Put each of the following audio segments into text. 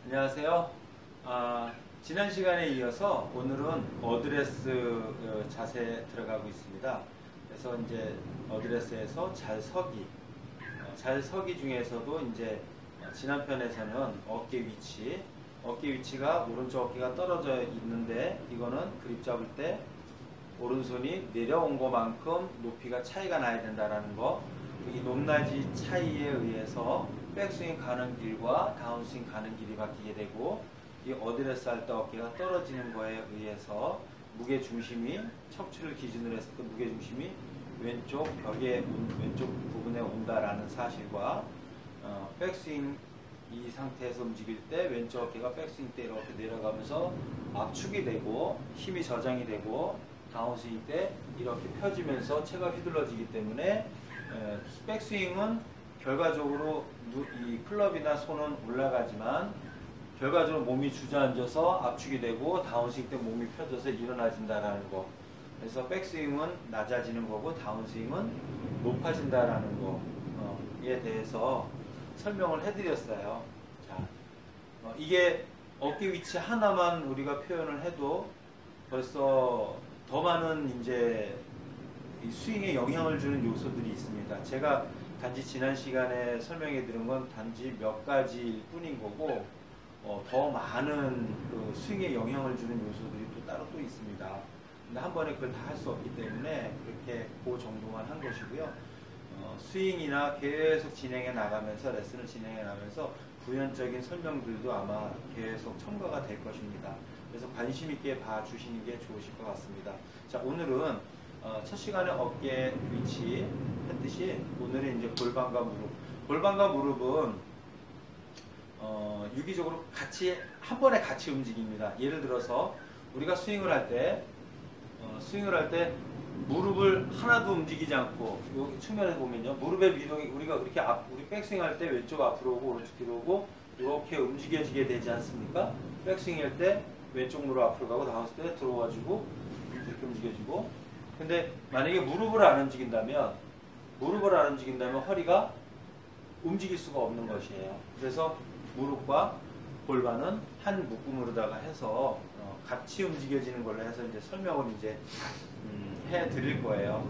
안녕하세요. 지난 시간에 이어서 오늘은 어드레스 자세에 들어가고 있습니다. 그래서 이제 어드레스에서 잘 서기, 잘 서기 중에서도 이제 지난 편에서는 어깨 위치가 오른쪽 어깨가 떨어져 있는데 이거는 그립 잡을 때 오른손이 내려온 것만큼 높이가 차이가 나야 된다라는 거. 이 높낮이 차이에 의해서 백스윙 가는 길과 다운스윙 가는 길이 바뀌게 되고, 이 어드레스 할 때 어깨가 떨어지는 거에 의해서 무게 중심이, 척추를 기준으로 했을 때 무게 중심이 왼쪽 벽에 왼쪽 부분에 온다라는 사실과, 백스윙 이 상태에서 움직일 때 왼쪽 어깨가 백스윙 때 이렇게 내려가면서 압축이 되고 힘이 저장이 되고, 다운스윙 때 이렇게 펴지면서 체가 휘둘러지기 때문에 백스윙은 결과적으로 이 클럽이나 손은 올라가지만 결과적으로 몸이 주저앉아서 압축이 되고, 다운스윙 때 몸이 펴져서 일어나진다라는 거. 그래서 백스윙은 낮아지는 거고 다운스윙은 높아진다라는 거에 대해서 설명을 해드렸어요. 자, 이게 어깨 위치 하나만 우리가 표현을 해도 벌써 더 많은 이제 이 스윙에 영향을 주는 요소들이 있습니다. 제가 단지 지난 시간에 설명해 드린 건 단지 몇 가지일 뿐인 거고, 더 많은 그 스윙에 영향을 주는 요소들이 또 따로 또 있습니다. 근데 한 번에 그걸 다 할 수 없기 때문에 그렇게 그 정도만 한 것이고요. 스윙이나 계속 진행해 나가면서 레슨을 진행해 나가면서 부연적인 설명들도 아마 계속 첨가가 될 것입니다. 그래서 관심 있게 봐주시는 게 좋으실 것 같습니다. 자, 오늘은 첫 시간에 어깨 위치 했듯이 오늘은 이제 골반과 무릎은 유기적으로 같이 한 번에 같이 움직입니다. 예를 들어서 우리가 스윙을 할 때 무릎을 하나도 움직이지 않고 여기 측면에서 보면요, 무릎의 미동이 우리가 이렇게 우리 백스윙 할 때 왼쪽 앞으로 오고 오른쪽 뒤로 오고 이렇게 움직여지게 되지 않습니까? 백스윙 할 때 왼쪽 무릎 앞으로 가고 다운스윙 때 들어와주고 이렇게 움직여지고. 근데 만약에 무릎을 안 움직인다면 허리가 움직일 수가 없는 것이에요. 그래서 무릎과 골반은 한 묶음으로다가 해서 같이 움직여지는 걸로 해서 이제 설명을 이제 해 드릴 거예요.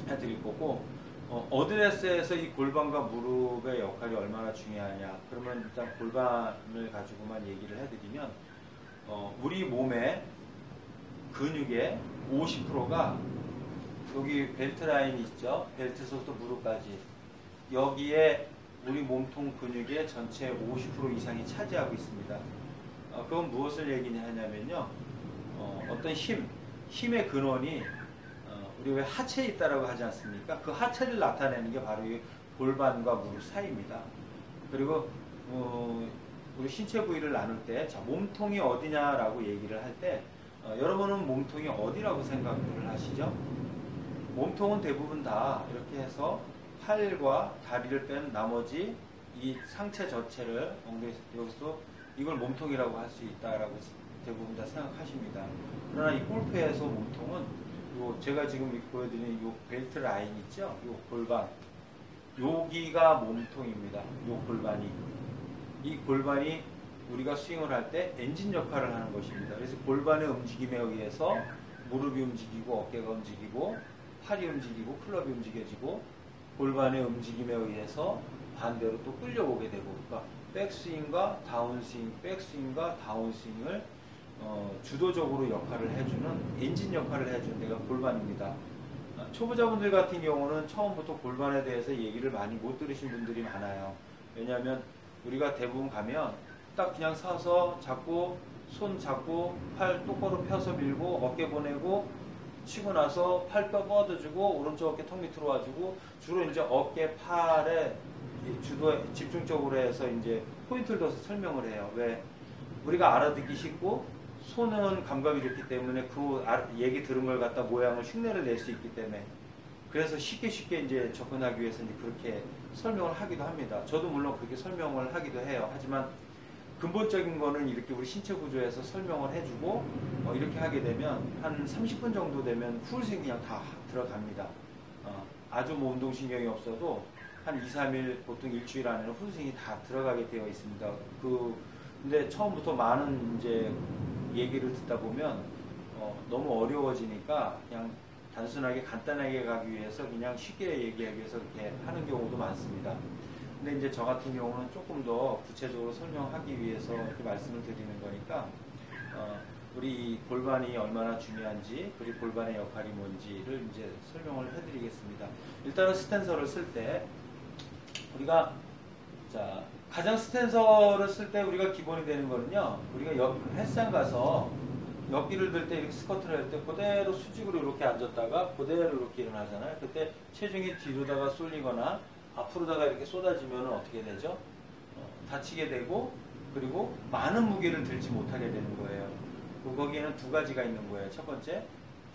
해 드릴 거고, 어드레스에서 이 골반과 무릎의 역할이 얼마나 중요하냐. 그러면 일단 골반을 가지고만 얘기를 해드리면, 우리 몸의 근육의 50%가 여기 벨트 라인이 있죠. 벨트서부터 무릎까지. 여기에 우리 몸통 근육의 전체 50% 이상이 차지하고 있습니다. 그건 무엇을 얘기하냐면요. 어떤 힘의 근원이 우리 왜 하체에 있다라고 하지 않습니까? 그 하체를 나타내는 게 바로 이 골반과 무릎 사이입니다. 그리고 우리 신체 부위를 나눌 때, 자, 몸통이 어디냐라고 얘기를 할 때, 여러분은 몸통이 어디라고 생각을 하시죠? 몸통은 대부분 다 이렇게 해서 팔과 다리를 뺀 나머지 이 상체 전체를 여기서 이걸 몸통이라고 할 수 있다라고 대부분 다 생각하십니다. 그러나 이 골프에서 몸통은 제가 지금 보여드리는 이 벨트 라인 있죠? 이 골반, 여기가 몸통입니다. 이 골반이 우리가 스윙을 할 때 엔진 역할을 하는 것입니다. 그래서 골반의 움직임에 의해서 무릎이 움직이고 어깨가 움직이고 팔이 움직이고 클럽이 움직여지고, 골반의 움직임에 의해서 반대로 또 끌려오게 되고, 그러니까 백스윙과 다운스윙을 주도적으로 역할을 해주는, 엔진 역할을 해주는 데가 골반입니다. 초보자분들 같은 경우는 처음부터 골반에 대해서 얘기를 많이 못 들으신 분들이 많아요. 왜냐하면 우리가 대부분 가면 딱 그냥 서서 잡고 손 잡고 팔 똑바로 펴서 밀고 어깨 보내고 치고 나서 팔 뻗어주고 오른쪽 어깨 턱 밑으로 와주고, 주로 이제 어깨 팔에 주도에 집중적으로 해서 이제 포인트를 둬서 설명을 해요. 왜? 우리가 알아듣기 쉽고 손은 감각이 좋기 때문에 그 얘기 들은 걸 갖다 모양을 흉내를 낼 수 있기 때문에, 그래서 쉽게 이제 접근하기 위해서 이제 그렇게 설명을 하기도 합니다. 저도 물론 그렇게 설명을 하기도 해요. 하지만 근본적인 거는 이렇게 우리 신체 구조에서 설명을 해주고, 이렇게 하게 되면 한 30분 정도 되면 풀스윙 그냥 다 들어갑니다. 아주 뭐 운동신경이 없어도 한 2, 3일, 보통 일주일 안에는 풀스윙이 다 들어가게 되어 있습니다. 그 근데 처음부터 많은 이제 얘기를 듣다 보면 너무 어려워지니까 그냥 단순하게 간단하게 가기 위해서 그냥 쉽게 얘기하기 위해서 그렇게 하는 경우도 많습니다. 근데 이제 저 같은 경우는 조금 더 구체적으로 설명하기 위해서 이렇게 말씀을 드리는 거니까 우리 골반이 얼마나 중요한지 그리고 골반의 역할이 뭔지를 이제 설명을 해드리겠습니다. 일단은 스텐서를 쓸 때 우리가 가장 스텐서를 쓸 때 우리가 기본이 되는 거는요. 우리가 헬스장 가서 역기를 들 때 이렇게 스쿼트를 할 때 그대로 수직으로 이렇게 앉았다가 그대로 이렇게 일어나잖아요. 그때 체중이 뒤로다가 쏠리거나 앞으로다가 이렇게 쏟아지면 어떻게 되죠? 다치게 되고 그리고 많은 무게를 들지 못하게 되는 거예요. 거기에는 두 가지가 있는 거예요. 첫 번째,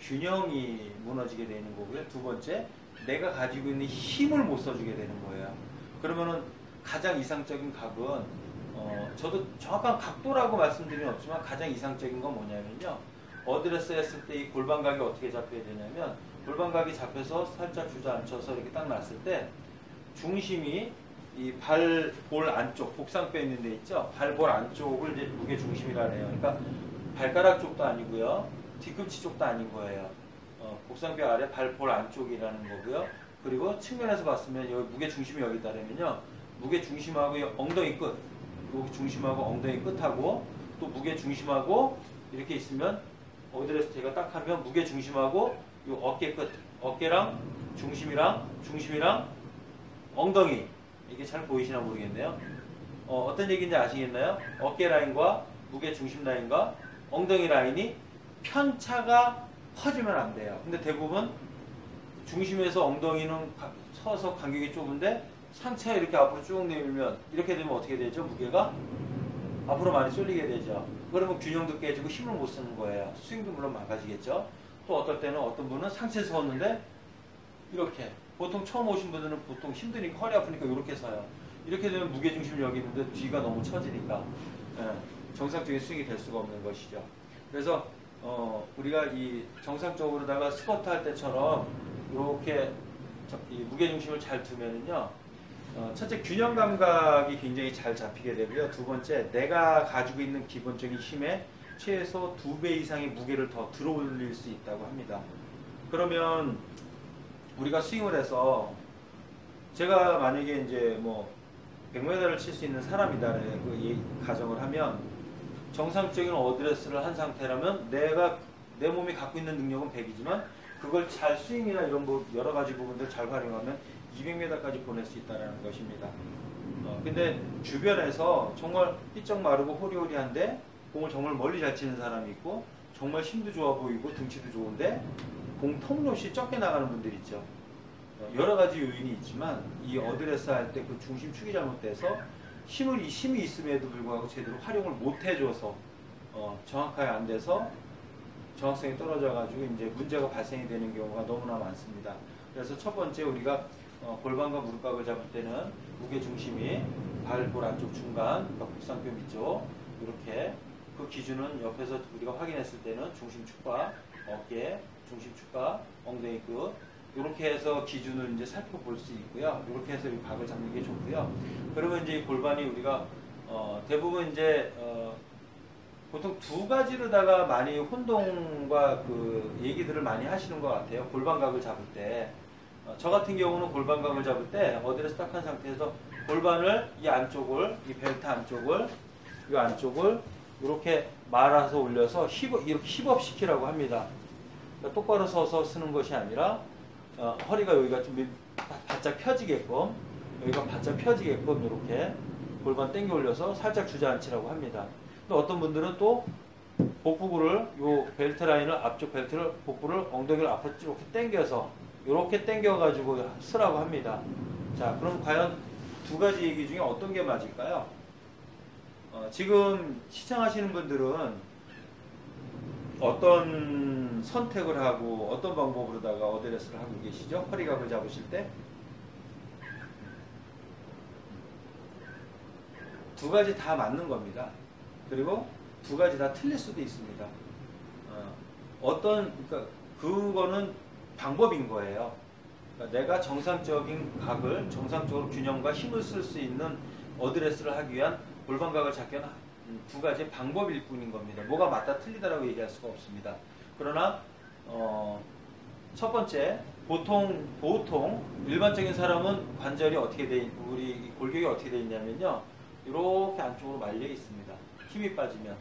균형이 무너지게 되는 거고요. 두 번째, 내가 가지고 있는 힘을 못 써주게 되는 거예요. 그러면은 가장 이상적인 각은 저도 정확한 각도라고 말씀드리는 없지만 가장 이상적인 건 뭐냐면요. 어드레스 했을 때 이 골반각이 어떻게 잡혀야 되냐면 골반각이 잡혀서 살짝 주저앉혀서 이렇게 딱 놨을 때 중심이 이 발볼 안쪽, 복상뼈 있는 데 있죠? 발볼 안쪽을 이제 무게 중심이라 해요. 그러니까 발가락 쪽도 아니고요. 뒤꿈치 쪽도 아닌 거예요. 복상뼈 아래 발볼 안쪽이라는 거고요. 그리고 측면에서 봤으면 여기 무게 중심이 여기 있다면요. 무게 중심하고 엉덩이 끝, 여기 중심하고 엉덩이 끝하고 또 무게 중심하고 이렇게 있으면 어드레스 제가 딱 하면 무게 중심하고 이 어깨 끝, 어깨랑 중심이랑 엉덩이 이게 잘 보이시나 모르겠네요. 어떤 얘기인지 아시겠나요? 어깨 라인과 무게 중심 라인과 엉덩이 라인이 편차가 커지면 안 돼요. 근데 대부분 중심에서 엉덩이는 서서 간격이 좁은데 상체가 이렇게 앞으로 쭉 내밀면 이렇게 되면 어떻게 되죠? 무게가 앞으로 많이 쏠리게 되죠. 그러면 균형도 깨지고 힘을 못 쓰는 거예요. 스윙도 물론 망가지겠죠. 또 어떨 때는 어떤 분은 상체에서 섰는데 이렇게 보통 처음 오신 분들은 보통 힘드니까 허리 아프니까 이렇게 서요. 이렇게 되면 무게중심이 여기 있는데 뒤가 너무 처지니까 정상적인 스윙이 될 수가 없는 것이죠. 그래서 우리가 이 정상적으로다가 스쿼트 할 때처럼 이렇게 이 무게중심을 잘 두면은요. 첫째 균형 감각이 굉장히 잘 잡히게 되고요. 두 번째 내가 가지고 있는 기본적인 힘에 최소 2배 이상의 무게를 더 들어올릴 수 있다고 합니다. 그러면 우리가 스윙을 해서 제가 만약에 이제 뭐 100m를 칠 수 있는 사람이다 그 가정을 하면 정상적인 어드레스를 한 상태라면 내 몸이 갖고 있는 능력은 100이지만 그걸 잘 스윙이나 이런 뭐 여러 가지 부분들 잘 활용하면 200m까지 보낼 수 있다는 것입니다. 근데 주변에서 정말 삐쩍 마르고 호리호리한데 공을 정말 멀리 잘 치는 사람이 있고 정말 힘도 좋아 보이고 등치도 좋은데 공 턱없이 적게 나가는 분들 있죠. 여러 가지 요인이 있지만 이 어드레스 할 때 그 중심축이 잘못돼서 힘이 있음에도 불구하고 제대로 활용을 못 해줘서 정확하게 안 돼서 정확성이 떨어져가지고 이제 문제가 발생이 되는 경우가 너무나 많습니다. 그래서 첫 번째 우리가 골반과 무릎각을 잡을 때는 무게 중심이 발볼 안쪽 중간, 그러니까 복상뼈 밑쪽 이렇게 그 기준은 옆에서 우리가 확인했을 때는 중심축과 어깨, 중심축과 엉덩이 끝 이렇게 해서 기준을 이제 살펴볼 수 있고요. 이렇게 해서 이 각을 잡는 게 좋고요. 그러면 이제 골반이 우리가 대부분 이제 보통 두 가지로다가 많이 혼동과 그 얘기들을 많이 하시는 것 같아요. 골반각을 잡을 때. 저 같은 경우는 골반각을 잡을 때 어디를 딱 한 상태에서 골반을 이 안쪽을, 이 벨트 안쪽을, 이 안쪽을 이렇게 말아서 올려서 이렇게 힙업 시키라고 합니다. 그러니까 똑바로 서서 쓰는 것이 아니라 허리가 여기가 좀 바짝 펴지게끔, 여기가 바짝 펴지게끔 이렇게 골반 당겨 올려서 살짝 주저앉히라고 합니다. 또 어떤 분들은 또 복부를 요 벨트 라인을 앞쪽 벨트를 복부를 엉덩이를 앞으로 이렇게 당겨서 이렇게 당겨가지고 쓰라고 합니다. 자, 그럼 과연 두 가지 얘기 중에 어떤 게 맞을까요? 지금 시청하시는 분들은 어떤 선택을 하고 어떤 방법으로다가 어드레스를 하고 계시죠? 허리각을 잡으실 때? 두 가지 다 맞는 겁니다. 그리고 두 가지 다 틀릴 수도 있습니다. 그러니까 그거는 방법인 거예요. 그러니까 내가 정상적인 각을, 정상적으로 균형과 힘을 쓸 수 있는 어드레스를 하기 위한 골반각을 잡기 위한 두 가지 방법일 뿐인 겁니다. 뭐가 맞다 틀리다라고 얘기할 수가 없습니다. 그러나 첫 번째, 보통 일반적인 사람은 관절이 어떻게 우리 골격이 어떻게 돼 있냐면요, 이렇게 안쪽으로 말려 있습니다. 힘이 빠지면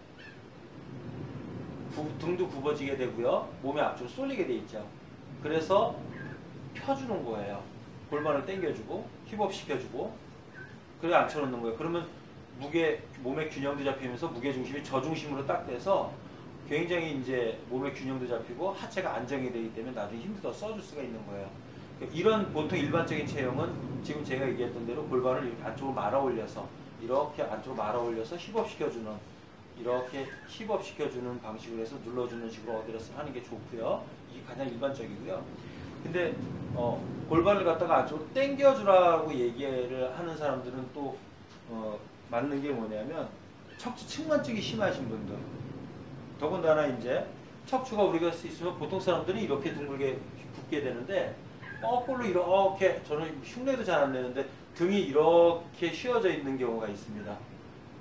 등도 굽어지게 되고요, 몸이 앞쪽으로 쏠리게 돼 있죠. 그래서 펴주는 거예요. 골반을 당겨주고 힙업 시켜주고, 그래 앉혀놓는 거예요. 그러면 몸의 균형도 잡히면서 무게 중심이 저중심으로 딱 돼서 굉장히 이제 몸의 균형도 잡히고 하체가 안정이 되기 때문에 나중에 힘도 더 써줄 수가 있는 거예요. 이런 보통 일반적인 체형은 지금 제가 얘기했던 대로 골반을 이렇게 안쪽으로 말아 올려서, 이렇게 안쪽으로 말아 올려서 힙업 시켜주는, 이렇게 힙업 시켜주는 방식으로 해서 눌러주는 식으로 어드레스 하는 게 좋고요. 이게 가장 일반적이고요. 근데 골반을 갖다가 안쪽으로 당겨주라고 얘기를 하는 사람들은 또 맞는 게 뭐냐면 척추 측만증이 심하신 분들, 더군다나 이제 척추가 우리가 있으면 보통 사람들이 이렇게 둥글게 굽게 되는데, 거꾸로 이렇게, 저는 흉내도 잘 안 내는데 등이 이렇게 휘어져 있는 경우가 있습니다.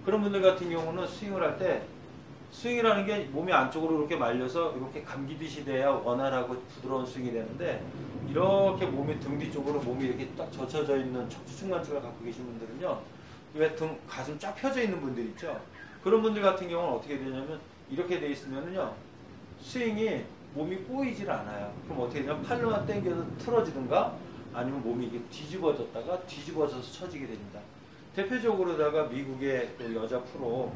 그런 분들 같은 경우는 스윙을 할 때, 스윙이라는 게 몸이 안쪽으로 이렇게 말려서 이렇게 감기듯이 돼야 원활하고 부드러운 스윙이 되는데, 이렇게 몸이 등 뒤쪽으로 몸이 이렇게 딱 젖혀져 있는 척추 측만증을 갖고 계신 분들은요, 왜 가슴 쫙 펴져 있는 분들 있죠. 그런 분들 같은 경우는 어떻게 되냐면, 이렇게 돼 있으면은요, 스윙이 몸이 꼬이질 않아요. 그럼 어떻게 되냐면 팔로만 당겨서 틀어지든가, 아니면 몸이 이게 뒤집어졌다가 뒤집어져서 처지게 됩니다. 대표적으로다가 미국의 또 여자 프로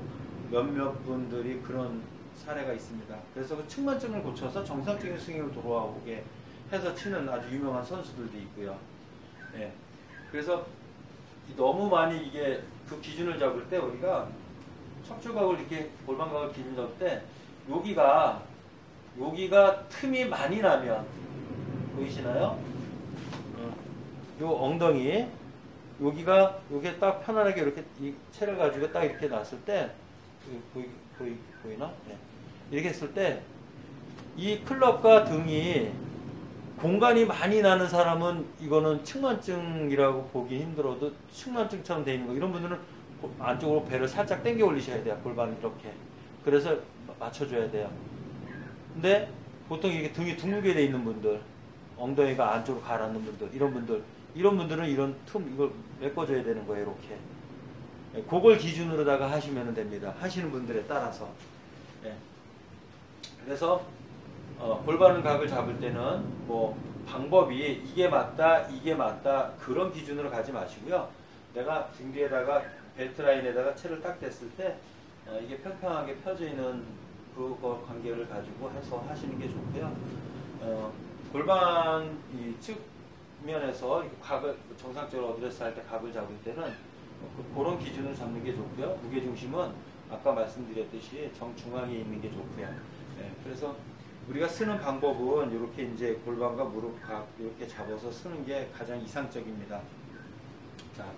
몇몇 분들이 그런 사례가 있습니다. 그래서 그 측만증을 고쳐서 정상적인 스윙으로 돌아오게 해서 치는 아주 유명한 선수들도 있고요. 네. 그래서 너무 많이 이게 그 기준을 잡을 때, 우리가 척추각을 이렇게 골반각을 기준 잡을 때 여기가 틈이 많이 나면, 보이시나요? 요 엉덩이 여기에 딱 편안하게 이렇게 이 채를 가지고 딱 이렇게 놨을 때, 보이나? 네. 이렇게 했을 때 이 클럽과 등이 공간이 많이 나는 사람은 이거는 측만증이라고 보기 힘들어도 측만증처럼 돼 있는 거, 이런 분들은 안쪽으로 배를 살짝 당겨 올리셔야 돼요. 골반을 이렇게. 그래서 맞춰줘야 돼요. 근데 보통 이렇게 등이 둥글게 돼 있는 분들, 엉덩이가 안쪽으로 가라앉는 분들, 이런 분들은 이런 이걸 메꿔줘야 되는 거예요. 이렇게. 그걸 기준으로다가 하시면 됩니다. 하시는 분들에 따라서. 네. 그래서 골반 각을 잡을 때는 뭐 방법이 이게 맞다 그런 기준으로 가지 마시고요. 내가 등 뒤에다가 벨트 라인에다가 채를 딱 댔을 때 이게 평평하게 펴져 있는 그 관계를 가지고 해서 하시는 게 좋고요. 골반 이 측면에서 각을 정상적으로 어드레스 할 때 각을 잡을 때는 그런 기준을 잡는 게 좋고요. 무게 중심은 아까 말씀드렸듯이 정중앙에 있는 게 좋고요. 네, 그래서 우리가 쓰는 방법은 이렇게 이제 골반과 무릎 각 이렇게 잡아서 쓰는 게 가장 이상적입니다. 자.